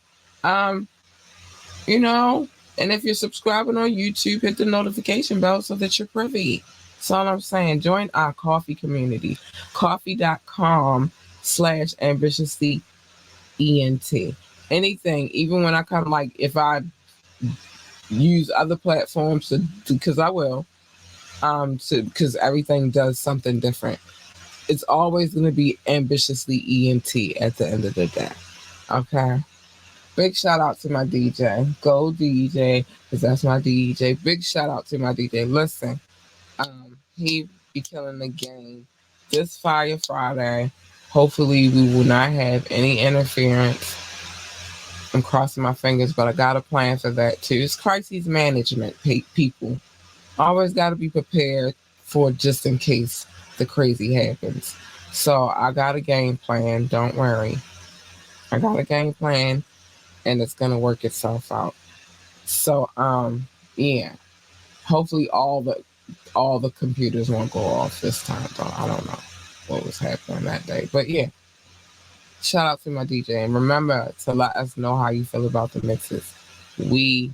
[SPEAKER 2] And if you're subscribing on YouTube, hit the notification bell so that you're privy. That's all I'm saying. Join our coffee community. Coffee.com/ambitiouslyent. Anything, even when I come, like if I use other platforms because I will, because everything does something different. It's always going to be ambitiously ENT at the end of the day. Okay. Big shout out to my DJ. Go DJ, because that's my DJ. Big shout out to my DJ. Listen, he be killing the game this Fire Friday. Hopefully we will not have any interference. I'm crossing my fingers, but I got a plan for that too. It's crisis management, people. Always got to be prepared for just in case the crazy happens. So I got a game plan. Don't worry. I got a game plan. And it's gonna work itself out. So yeah. Hopefully all the computers won't go off this time. Though I don't know what was happening that day. But yeah. Shout out to my DJ. And remember to let us know how you feel about the mixes. We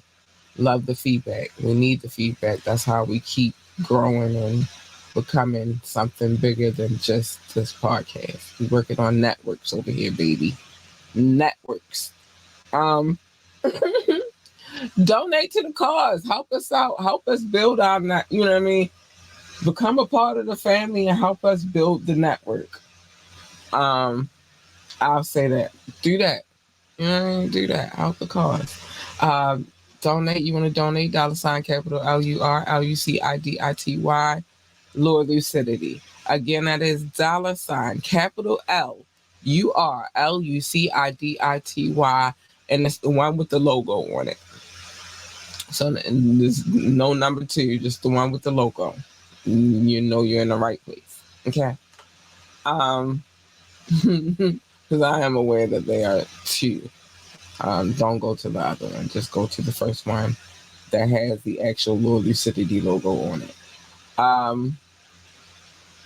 [SPEAKER 2] love the feedback. We need the feedback. That's how we keep growing and becoming something bigger than just this podcast. We're working on networks over here, baby. Networks. Donate to the cause. Help us out. Help us build our net. You know what I mean? Become a part of the family and help us build the network. I'll say that. Do that. You know what I mean? Do that. Help the cause. Donate. You want to donate? $, capital LURLUCIDITY. Lure Lucidity. Again, that is $, capital LURLUCIDITY. And it's the one with the logo on it. So there's no number 2, just the one with the logo. You know you're in the right place. Okay. Because I am aware that they are 2. Don't go to the other one. Just go to the first one that has the actual Lure Lucidity logo on it.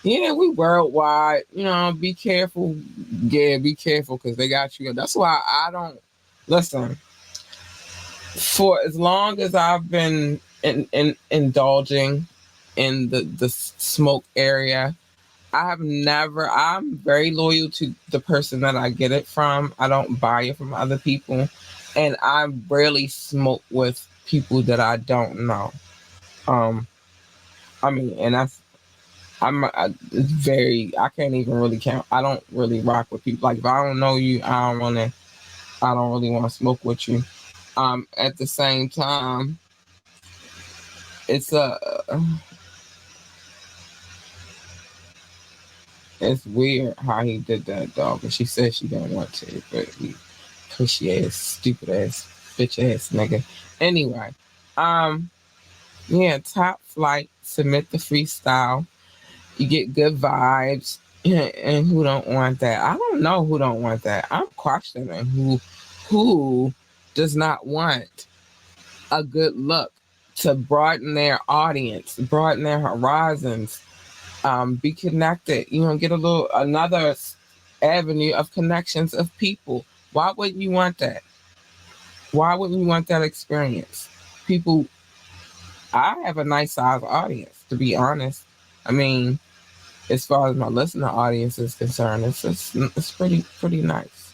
[SPEAKER 2] Yeah, we worldwide. Be careful. Yeah, be careful because they got you. That's why I don't listen. For as long as I've been indulging in the smoke area, I'm very loyal to the person that I get it from. I don't buy it from other people. And I rarely smoke with people that I don't know. And I can't even really count. I don't really rock with people. Like if I don't know you, I don't really want to smoke with you. At the same time, it's weird how he did that, dog. And she said she didn't want to, but he pushy ass, stupid ass, bitch ass nigga. Anyway, yeah, Top Flight, submit the freestyle. You get good vibes. And who don't want that? I don't know who don't want that. I'm questioning who does not want a good look to broaden their audience, broaden their horizons, be connected, get another avenue of connections of people. Why wouldn't you want that? Why wouldn't you want that experience? People, I have a nice size audience, to be honest. I mean, as far as my listener audience is concerned, it's pretty nice.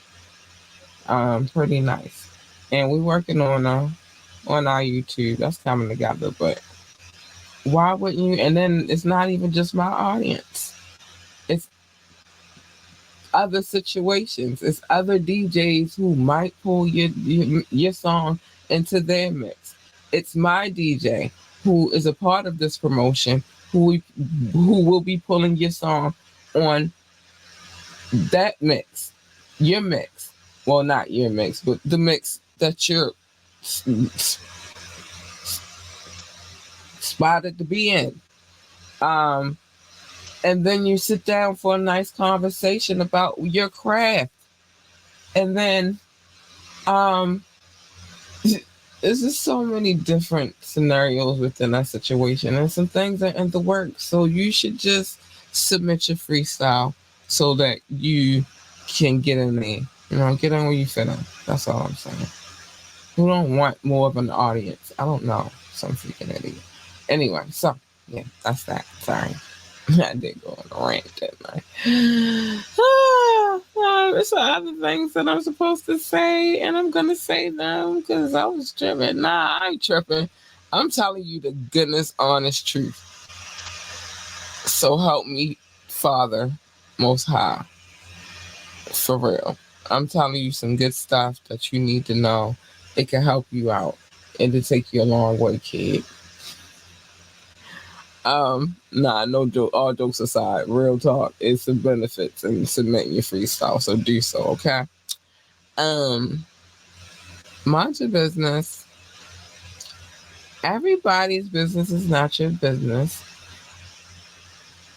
[SPEAKER 2] Pretty nice. and we're working on our YouTube. That's coming together. But why wouldn't you? And then it's not even just my audience. It's other situations. It's other DJs who might pull your song into their mix. It's my DJ who is a part of this promotion who will be pulling your song on that mix, your mix. Well, not your mix, but the mix that you're spotted to be in. And then you sit down for a nice conversation about your craft. And then there's just so many different scenarios within that situation, and some things are in the works. So you should just submit your freestyle so that you can get in there. Get in where you fit in. That's all I'm saying. Who don't want more of an audience? I don't know. Some freaking idiot. Anyway, so yeah, that's that. Sorry. I did go on a rant, didn't I? There's other things that I'm supposed to say, and I'm gonna say them because I was tripping. Nah, I ain't tripping. I'm telling you the goodness, honest truth. So help me, Father Most High. For real. I'm telling you some good stuff that you need to know. It can help you out. It'll take you a long way, kid. No joke. All jokes aside, real talk. It's the benefits in submitting your freestyle, so do so, okay? Mind your business. Everybody's business is not your business.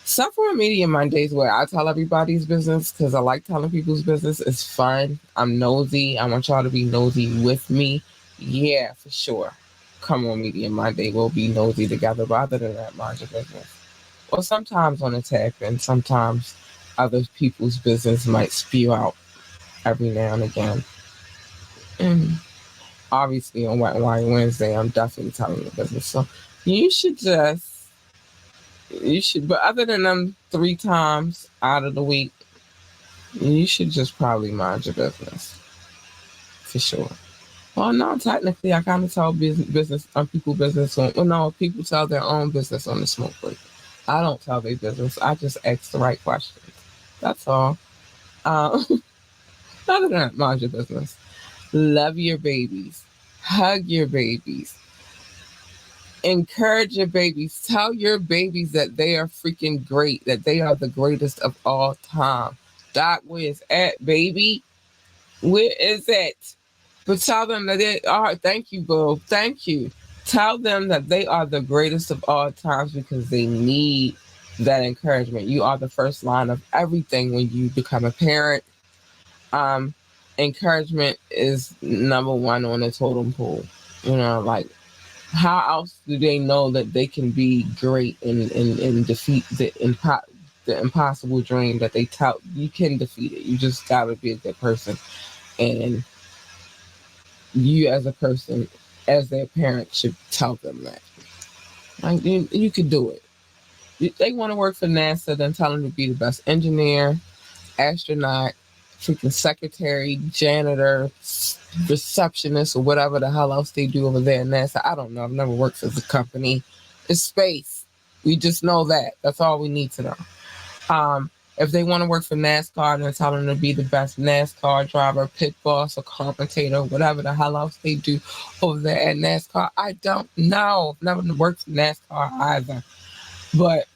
[SPEAKER 2] Suffering Media Mondays where I tell everybody's business because I like telling people's business. It's fun. I'm nosy. I want y'all to be nosy with me. Yeah, for sure. Come on, Media Monday. We'll be nosy together. But other than that, mind your business. Well, sometimes on a tap, and sometimes other people's business might spew out every now and again. And obviously on Wet and Wild Wednesday, I'm definitely telling your business. So but other than them 3 times out of the week, you should just probably mind your business. For sure. Well, no, technically, I kind of tell business on people business on. Well, no, people tell their own business on the smoke break. I don't tell their business. I just ask the right questions. That's all. Other than that, mind your business. Love your babies. Hug your babies. Encourage your babies. Tell your babies that they are freaking great. That they are the greatest of all time. Doc, where is at, baby? Where is it? But tell them that they are. Thank you, boo. Thank you. Tell them that they are the greatest of all times because they need that encouragement. You are the first line of everything when you become a parent. Encouragement is number 1 on the totem pole. Like, how else do they know that they can be great and defeat the impossible dream that they tell you can defeat it? You just gotta be a good person. And you as a person, as their parent, should tell them that. Like, you can do it. If they want to work for NASA, then tell them to be the best engineer, astronaut, freaking secretary, janitor, receptionist, or whatever the hell else they do over there at NASA. I don't know. I've never worked for the company. It's space. We just know that. That's all we need to know. If they want to work for NASCAR, then tell them to be the best NASCAR driver, pit boss, or commentator, whatever the hell else they do over there at NASCAR. I don't know. I've never worked for NASCAR either. But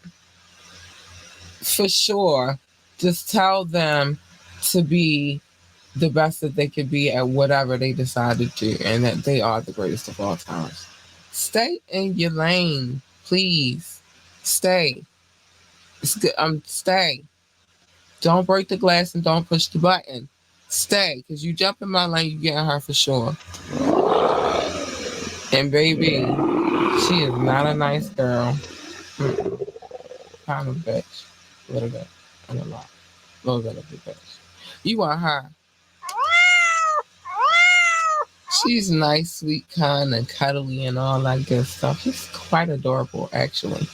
[SPEAKER 2] for sure, just tell them to be the best that they could be at whatever they decide to do, and that they are the greatest of all times. Stay in your lane, please. Stay. It's good. Stay. Don't break the glass and don't push the button. Stay, because you jump in my lane, you getting her for sure. And baby, she is not a nice girl. Kind of bitch. A little bit. And a lot. A little bit of a bitch. You want her. She's nice, sweet, kind, and cuddly and all that good stuff. She's quite adorable, actually.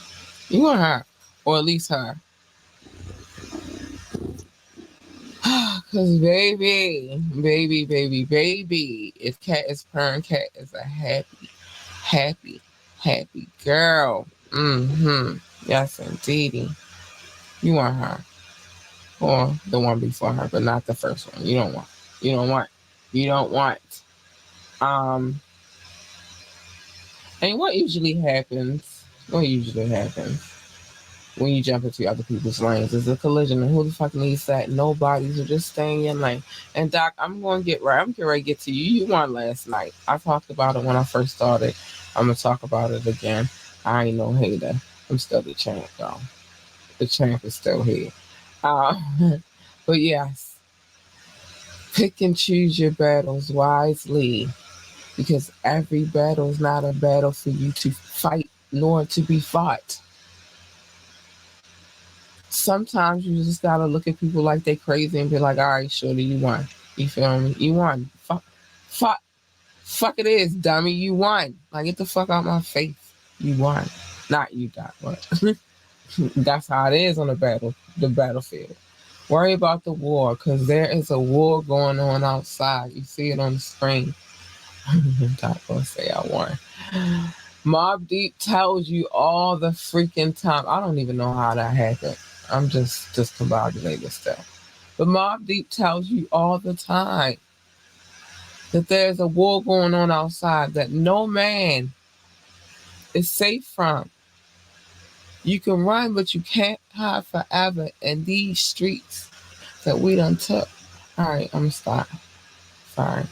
[SPEAKER 2] You want her. Or at least her. Cause baby, if cat is purring, cat is a happy girl. Yes, indeedy. You want her, or the one before her, but not the first one. You don't want. And what usually happens when you jump into other people's lanes is a collision. And who the fuck needs that? Nobody. So just stay in your lane. And Doc, I'm getting ready to get to you. You won last night. I talked about it when I first started. I'm gonna talk about it again. I ain't no hater. I'm still the champ, though. The champ is still here. But yes, pick and choose your battles wisely, because every battle is not a battle for you to fight nor to be fought. Sometimes you just gotta look at people like they crazy and be like, all right, shorty, you won. You feel me? You won. Fuck it is, dummy. You won. Like, get the fuck out my face. You won. Not you, Doc, but that's how it is on the battlefield. Worry about the war, because there is a war going on outside. You see it on the screen. Doc gonna say I won. Mobb Deep tells you all the freaking time. I don't even know how that happened. I'm just discombobulated stuff. But Mobb Deep tells you all the time that there's a war going on outside that no man is safe from. You can run, but you can't hide forever in these streets that we done took. All right, I'm gonna stop. Sorry.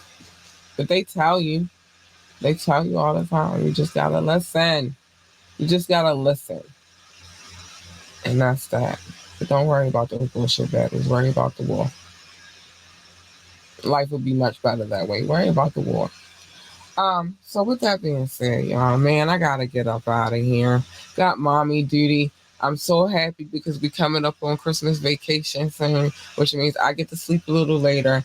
[SPEAKER 2] But they tell you all the time. You just gotta listen. And that's that. But don't worry about those bullshit battles. Worry about the war. Life would be much better that way. Worry about the war. So with that being said, y'all, man, I gotta get up out of here. Got mommy duty. I'm so happy because we coming up on Christmas vacation soon, which means I get to sleep a little later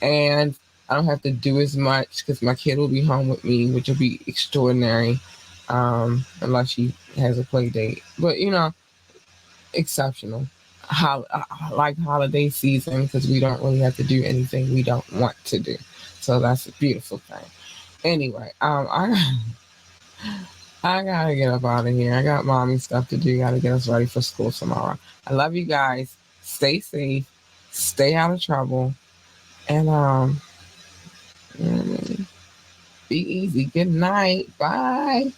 [SPEAKER 2] and I don't have to do as much because my kid will be home with me, which will be extraordinary, unless she has a play date. But, exceptional. I like holiday season because we don't really have to do anything we don't want to do. So that's a beautiful thing. Anyway, I gotta get up out of here. I got mommy stuff to do. Gotta get us ready for school tomorrow. I love you guys. Stay safe. Stay out of trouble. And be easy. Good night. Bye.